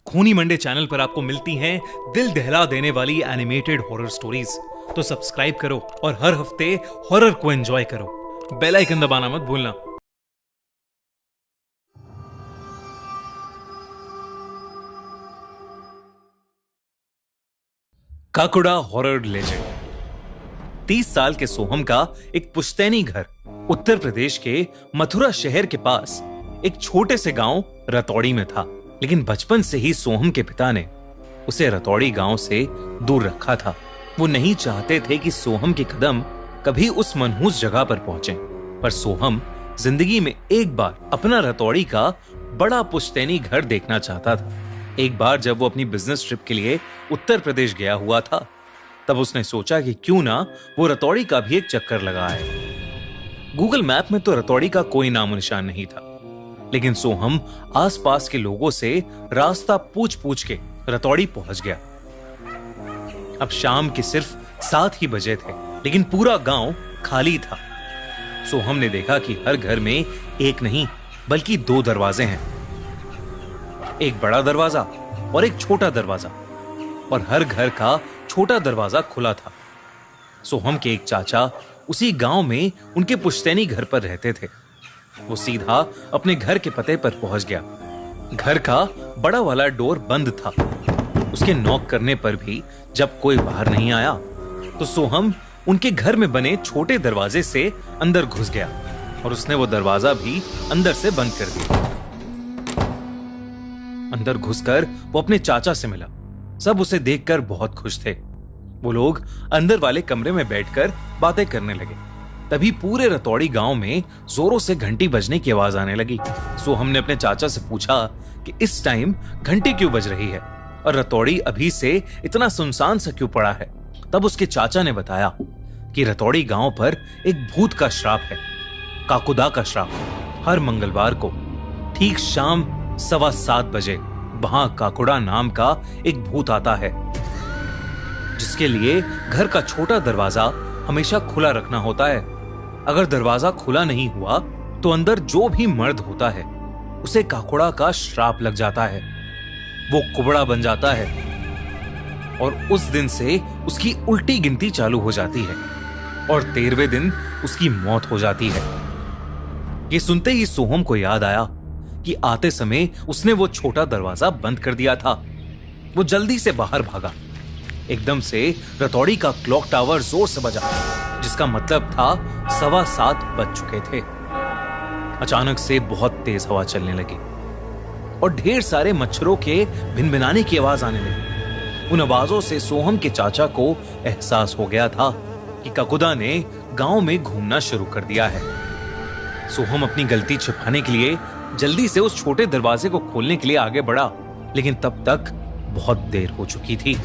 खूनी Monday channel पर आपको मिलती हैं दिल दहला देने वाली एनिमेटेड हॉरर स्टोरीज। तो सब्सक्राइब करो और हर हफ्ते हॉरर को एंजॉय करो। बेल आइकन दबाना मत भूलना। काकुड़ा हॉरर लेजेंड। 30 साल के सोहम का एक पुश्तैनी घर उत्तर प्रदेश के मथुरा शहर के पास एक छोटे से गांव रतौड़ी में था। लेकिन बचपन से ही सोहम के पिता ने उसे रतौड़ी गांव से दूर रखा था। वो नहीं चाहते थे कि सोहम के कदम कभी उस मनहूस जगह पर पहुंचे। पर सोहम जिंदगी में एक बार अपना रतौड़ी का बड़ा पुश्तैनी घर देखना चाहता था। एक बार जब वो अपनी बिजनेस ट्रिप के लिए उत्तर प्रदेश गया हुआ था, तब उसने सोचा कि क्यों ना वो रतौड़ी का भी एक चक्कर लगाए। गूगल मैप में तो रतौड़ी का कोई नामो निशान नहीं था, लेकिन सोहम आसपास के लोगों से रास्ता पूछ पूछ के रतौड़ी पहुंच गया। अब शाम के सिर्फ 7 ही बजे थे, लेकिन पूरा गांव खाली था। सोहम ने देखा कि हर घर में एक नहीं बल्कि 2 दरवाजे हैं, एक बड़ा दरवाजा और एक छोटा दरवाजा, और हर घर का छोटा दरवाजा खुला था। सोहम के एक चाचा उसी गांव में उनके पुश्तैनी घर पर रहते थे। वो सीधा अपने घर के पते पर पहुंच गया। घर का बड़ा वाला डोर बंद था। उसके नॉक करने पर भी जब कोई बाहर नहीं आया, तो सोहम उनके घर में बने छोटे दरवाजे से अंदर घुस गया और उसने वो दरवाजा भी अंदर से बंद कर दिया। अंदर घुसकर वो अपने चाचा से मिला। सब उसे देखकर बहुत खुश थे। वो लोग अंदर वाले कमरे में बैठकर बातें करने लगे। तभी पूरे रतौड़ी गांव में जोरों से घंटी बजने की आवाज आने लगी। सोहम ने अपने चाचा से पूछा कि इस टाइम घंटी क्यों बज रही है और रतौड़ी अभी से इतना सुनसान सा क्यों पड़ा है। तब उसके चाचा ने बताया कि रतौड़ी गांव पर एक भूत का श्राप है, काकुदा का श्राप। हर मंगलवार को ठीक शाम 7:15 बजे वहां काकुड़ा नाम का एक भूत आता है, जिसके लिए घर का छोटा दरवाजा हमेशा खुला रखना होता है। अगर दरवाजा खुला नहीं हुआ तो अंदर जो भी मर्द होता है उसे काकुड़ा का श्राप लग जाता है। वो कुबड़ा बन जाता है और उस दिन से उसकी उल्टी गिनती चालू हो जाती है और 13वें दिन उसकी मौत हो जाती है। ये सुनते ही सोहम को याद आया कि आते समय उसने वो छोटा दरवाजा बंद कर दिया था। वो जल्दी से बाहर भागा। एकदम से रतौड़ी का क्लॉक टावर जोर से बजा, जिसका मतलब था 7:15 बज चुके थे। अचानक से बहुत तेज हवा चलने लगी और ढेर सारे मच्छरों के भिनभिनाने की आवाज आने लगी। उन आवाजों से सोहम के चाचा को एहसास हो गया था कि काकुदा ने गांव में घूमना शुरू कर दिया है। सोहम अपनी गलती छिपाने के लिए जल्दी से उस छोटे दरवाजे को खोलने के लिए आगे बढ़ा, लेकिन तब तक बहुत देर हो चुकी थी।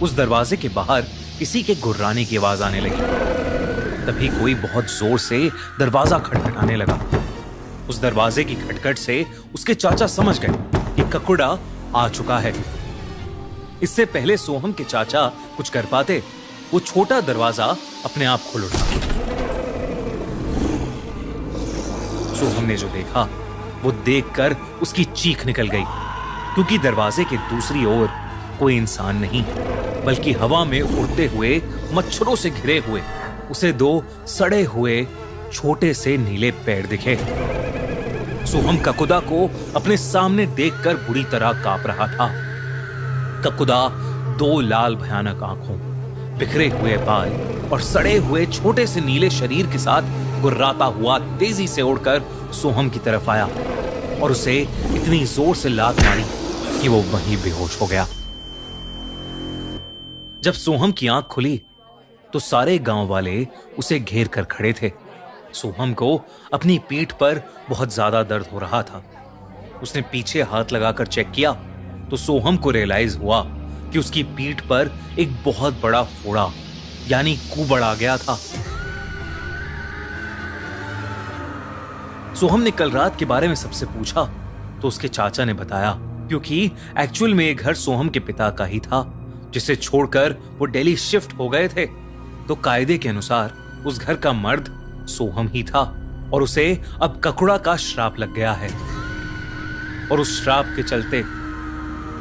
उस दरवाजे के बाहर किसी के गुर्राने की आवाज आने लगी। तभी कोई बहुत जोर से दरवाजा खटखटाने लगा। उस दरवाजे की खटखट से उसके चाचा समझ गए कि काकुड़ा आ चुका है। इससे पहले सोहम के चाचा कुछ कर पाते, वो छोटा दरवाजा अपने आप खुल उठा। सोहम ने जो देखा वो देखकर उसकी चीख निकल गई, क्योंकि दरवाजे के दूसरी ओर कोई इंसान नहीं बल्कि हवा में उड़ते हुए मच्छरों से घिरे हुए उसे 2 सड़े हुए छोटे से नीले पैर दिखे। सोहम काकुदा को अपने सामने देखकर बुरी तरह कांप रहा था। काकुदा 2 लाल भयानक आंखों, बिखरे हुए बाल और सड़े हुए छोटे से नीले शरीर के साथ गुर्राता हुआ तेजी से उड़कर सोहम की तरफ आया और उसे इतनी जोर से लात मारी कि वो वहीं बेहोश हो गया। जब सोहम की आंख खुली तो सारे गांव वाले उसे घेर कर खड़े थे। सोहम को अपनी पीठ पर बहुत ज्यादा दर्द हो रहा था। उसने पीछे हाथ लगाकर चेक किया तो सोहम को रियलाइज हुआ कि उसकी पीठ पर एक बहुत बड़ा फोड़ा यानी कुबड़ आ गया था। सोहम ने कल रात के बारे में सबसे पूछा तो उसके चाचा ने बताया, क्योंकि एक्चुअल में ये घर सोहम के पिता का ही था, जिसे छोड़कर वो दिल्ली शिफ्ट हो गए थे। तो कायदे के अनुसार उस घर का मर्द सोहम ही था और उसे अब काकुड़ा का श्राप लग गया है। और उस श्राप के चलते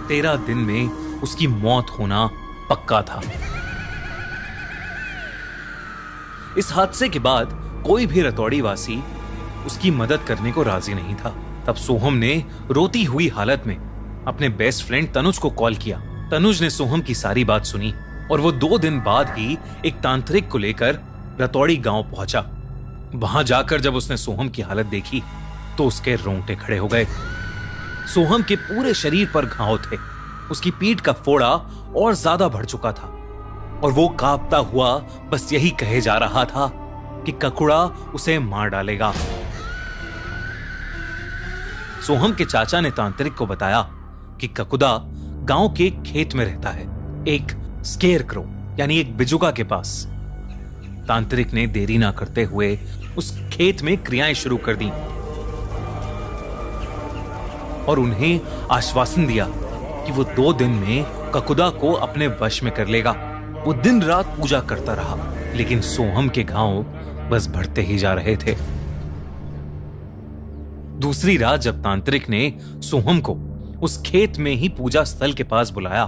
13 दिन में उसकी मौत होना पक्का था। इस हादसे के बाद कोई भी रतौड़ी वासी उसकी मदद करने को राजी नहीं था। तब सोहम ने रोती हुई हालत में अपने बेस्ट फ्रेंड तनुज को कॉल किया। तनुज ने सोहम की सारी बात सुनी और वो 2 दिन बाद ही एक तांत्रिक को लेकर रतौड़ी गांव पहुंचा। वहां जाकर जब उसने सोहम की हालत देखी तो उसके रोंगटे खड़े हो गए। सोहम के पूरे शरीर पर घाव थे, उसकी पीठ का फोड़ा और ज्यादा बढ़ चुका था और वो कांपता हुआ बस यही कहे जा रहा था कि ककुड़ा उसे मार डालेगा। सोहम के चाचा ने तांत्रिक को बताया कि ककुदा गांव के एक खेत में रहता है, एक स्केयरक्रो यानी एक बिजुका के पास। तांत्रिक ने देरी ना करते हुए उस खेत में क्रियाएं शुरू कर दी और उन्हें आश्वासन दिया कि वो 2 दिन में ककुदा को अपने वश में कर लेगा। वो दिन रात पूजा करता रहा, लेकिन सोहम के घाव बस बढ़ते ही जा रहे थे। दूसरी रात जब तांत्रिक ने सोहम को उस खेत में ही पूजा स्थल के पास बुलाया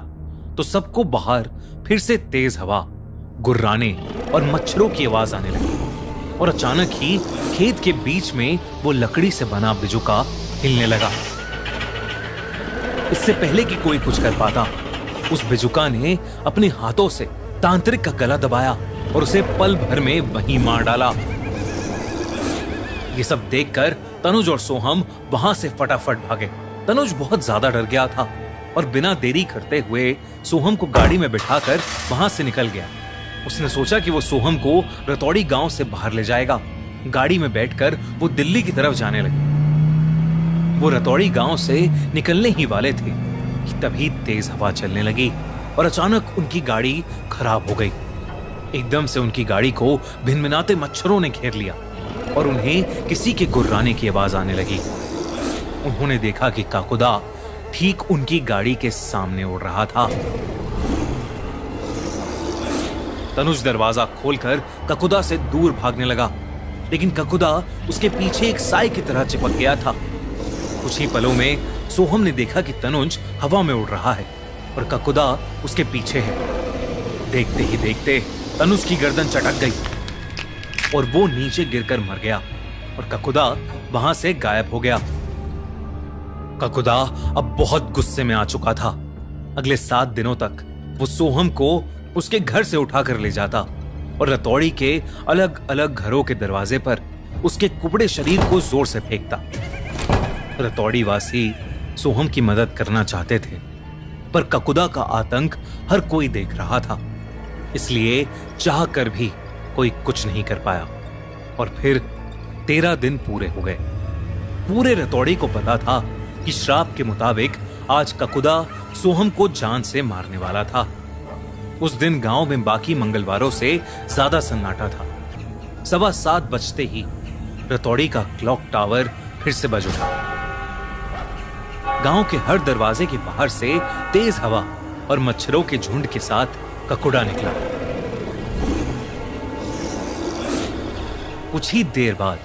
तो सबको बाहर फिर से तेज हवा, गुर्राने और मच्छरों की आवाज आने लगी और अचानक ही खेत के बीच में वो लकड़ी से बना बिजुका हिलने लगा। इससे पहले कि कोई कुछ कर पाता, उस बिजुका ने अपने हाथों से तांत्रिक का गला दबाया और उसे पल भर में वहीं मार डाला। ये सब देखकर तनुज और सोहम वहां से फटाफट भागे। तनुज बहुत ज्यादा डर गया था और बिना देरी करते हुए सोहम को गाड़ी में बिठाकर वहां से निकल गया। उसने सोचा कि वो सोहम को रतौड़ी गांव से बाहर ले जाएगा। गाड़ी में बैठकर वो दिल्ली की तरफ जाने लगे। वो रतौड़ी गांव से निकलने ही वाले थे कि तभी तेज हवा चलने लगी और अचानक उनकी गाड़ी खराब हो गई। एकदम से उनकी गाड़ी को भिनभिनाते मच्छरों ने घेर लिया और उन्हें किसी के गुर्राने की आवाज आने लगी। उन्होंने देखा कि काकुदा ठीक उनकी गाड़ी के सामने उड़ रहा था। तनुज दरवाजा खोलकर ककुदा से दूर भागने लगा, लेकिन ककुदा उसके पीछे एक साई की तरह चिपक गया था। कुछ ही पलों में सोहम ने देखा कि तनुज हवा में उड़ रहा है और ककुदा उसके पीछे है। देखते ही देखते तनुज की गर्दन चटक गई और वो नीचे गिरकर मर गया और ककुदा वहां से गायब हो गया। ककुदा अब बहुत गुस्से में आ चुका था। अगले 7 दिनों तक वो सोहम को उसके घर से उठाकर ले जाता और रतौड़ी के अलग अलग घरों के दरवाजे पर उसके कुबड़े शरीर को जोर से फेंकता। रतौड़ी वासी सोहम की मदद करना चाहते थे, पर ककुदा का आतंक हर कोई देख रहा था, इसलिए चाह कर भी कोई कुछ नहीं कर पाया। और फिर 13 दिन पूरे हो गए। पूरे रतौड़ी को पता था कि श्राप के मुताबिक आज ककुदा सोहम को जान से मारने वाला था। उस दिन गांव में बाकी मंगलवारों से ज्यादा सन्नाटा था। 7:15 बजते ही रतौड़ी का क्लॉक टावर फिर से बज उठा। गांव के हर दरवाजे के बाहर से तेज हवा और मच्छरों के झुंड के साथ ककुड़ा निकला। कुछ ही देर बाद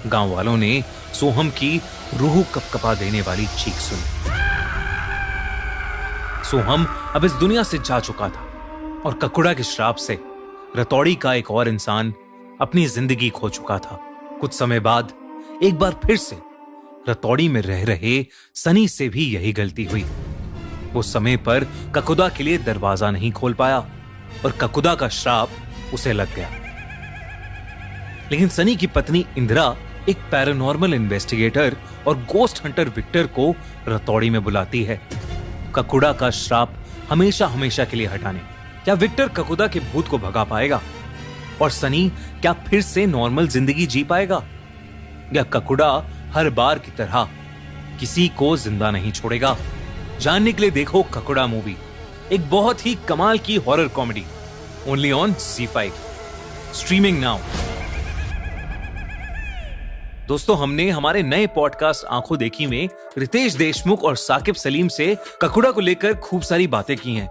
गांव वालों ने सोहम की रूह कपकपा देने वाली चीख सुनी। सोहम अब इस दुनिया से जा चुका था और ककुड़ा के श्राप से रतौड़ी का एक और इंसान अपनी जिंदगी खो चुका था। कुछ समय बाद एक बार फिर से रतौड़ी में रह रहे सनी से भी यही गलती हुई। वो समय पर ककुदा के लिए दरवाजा नहीं खोल पाया और ककुदा का श्राप उसे लग गया। लेकिन सनी की पत्नी इंदिरा एक पैरानॉर्मल इन्वेस्टिगेटर और गोस्ट हंटर विक्टर को रतौड़ी में बुलाती है ककुड़ा का श्राप हमेशा हमेशा के लिए हटाने। क्या विक्टर ककुदा के भूत को भगा पाएगा और सनी क्या फिर से नॉर्मल जिंदगी जी पाएगा, या ककुड़ा हर बार की तरह किसी को जिंदा नहीं छोड़ेगा? जानने के लिए देखो ककुड़ा मूवी, एक बहुत ही कमाल की horror comedy, only on ZEE5, streaming now. दोस्तों, हमने हमारे नए पॉडकास्ट आंखों देखी में रितेश देशमुख और साकिब सलीम से ककुड़ा को लेकर खूब सारी बातें की हैं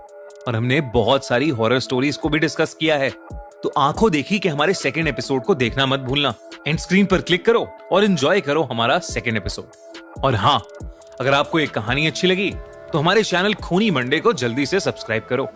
और हमने बहुत सारी हॉरर स्टोरीज को भी डिस्कस किया है। तो आंखों देखी के हमारे सेकेंड एपिसोड को देखना मत भूलना। एंड स्क्रीन पर क्लिक करो और एंजॉय करो हमारा सेकेंड एपिसोड। और हाँ, अगर आपको ये कहानी अच्छी लगी तो हमारे चैनल खूनी मंडे को जल्दी से सब्सक्राइब करो